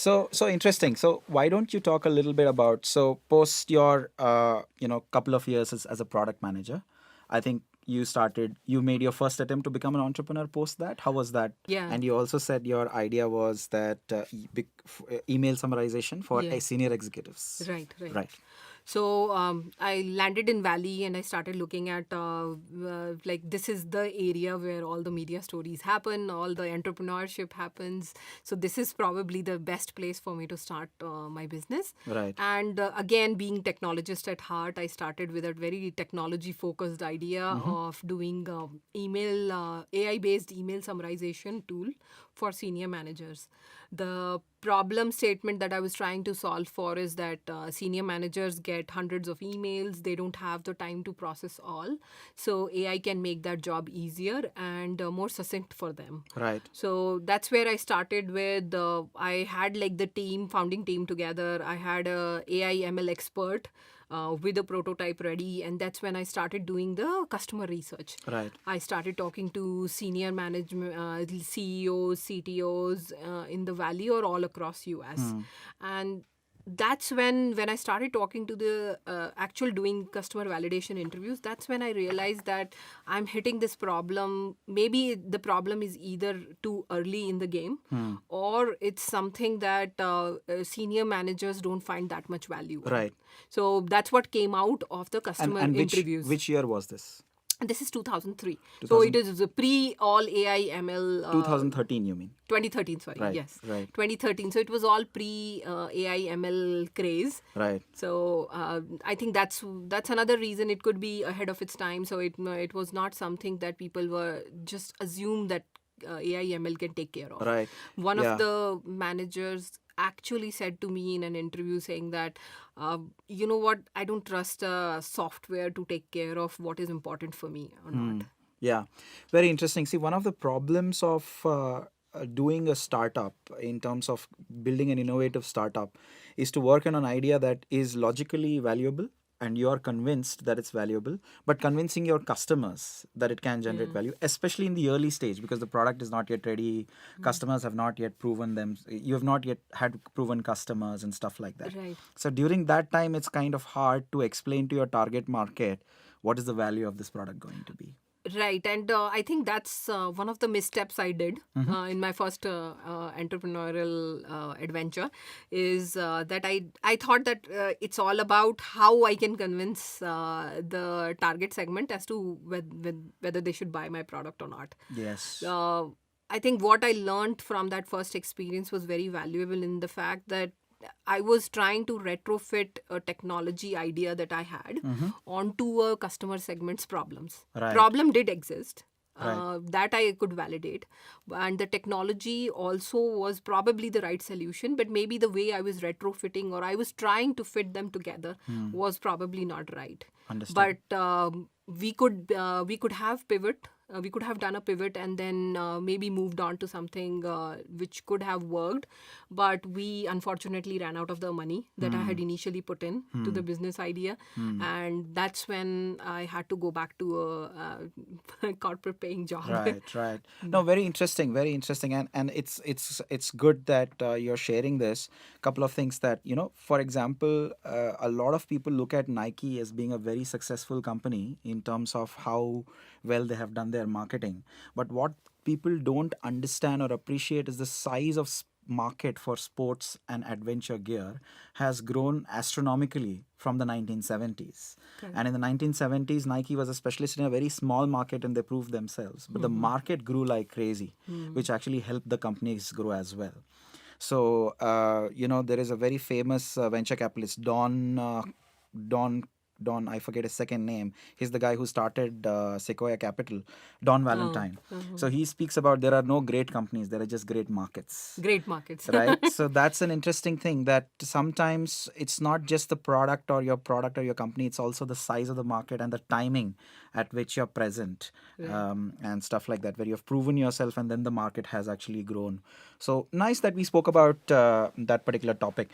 So interesting. So why don't you talk a little bit about, so post your couple of years as a product manager, I think you made your first attempt to become an entrepreneur post that. How was that? Yeah. And you also said your idea was that email summarization for Yeah. senior executives. Right, right. Right. So I landed in Valley and I started looking at like this is the area where all the media stories happen, all the entrepreneurship happens. So this is probably the best place for me to start my business. Right. And again, being technologist at heart, I started with a very technology focused idea of doing email AI based email summarization tool for senior managers. The problem statement that I was trying to solve for is that senior managers get hundreds of emails. They don't have the time to process all. So AI can make that job easier and more succinct for them. Right. So that's where I started with. I had like the founding team together. I had a AI ML expert with a prototype ready, and that's when I started doing the customer research. Right. I started talking to senior management, CEOs, CTOs in the Valley or all across US, and that's when I started talking to the actual doing customer validation interviews. That's when I realized that I'm hitting this problem. Maybe the problem is either too early in the game, or it's something that senior managers don't find that much value on. Right. So that's what came out of the And customer and interviews. which year was this? This is 2003. So it is a pre all AI ML. 2013, you mean? 2013, sorry. Right. Yes. Right. 2013. So it was all pre AI ML craze. Right. So I think that's another reason it could be ahead of its time. So it was not something that people were just assume that AI ML can take care of. Right. One Yeah. of the managers actually said to me in an interview saying that, you know what, I don't trust software to take care of what is important for me or not. Yeah, very interesting. See, one of the problems of doing a startup in terms of building an innovative startup is to work on an idea that is logically valuable and you are convinced that it's valuable, but convincing your customers that it can generate value, especially in the early stage because the product is not yet ready, customers have not yet proven them, you have not yet had proven customers and stuff like that. Right. So during that time, it's kind of hard to explain to your target market what is the value of this product going to be. Right, and I think that's one of the missteps I did in my first entrepreneurial adventure. Is that I thought that it's all about how I can convince the target segment as to whether they should buy my product or not. Yes. I think what I learned from that first experience was very valuable in the fact that I was trying to retrofit a technology idea that I had onto a customer segment's problems. Right. Problem did exist. Right. That I could validate. And the technology also was probably the right solution, but maybe the way I was retrofitting or I was trying to fit them together was probably not right. Understood. But we could have pivot. We could have done a pivot and then maybe moved on to something which could have worked, but we unfortunately ran out of the money that I had initially put in to the business idea, and that's when I had to go back to a corporate paying job. Right, right. No, very interesting, and it's good that you're sharing this. Couple of things that for example, a lot of people look at Nike as being a very successful company in terms of how well they have done their marketing. But what people don't understand or appreciate is the size of market for sports and adventure gear has grown astronomically from the 1970s. And in the 1970s, Nike was a specialist in a very small market and they proved themselves. But the market grew like crazy, which actually helped the companies grow as well. So, there is a very famous venture capitalist, Don, I forget his second name. He's the guy who started Sequoia Capital, Don Valentine. So he speaks about there are no great companies, there are just great markets. Great markets. Right? So that's an interesting thing that sometimes it's not just the product or your company, it's also the size of the market and the timing at which you're present and stuff like that, where you've proven yourself and then the market has actually grown. So nice that we spoke about that particular topic.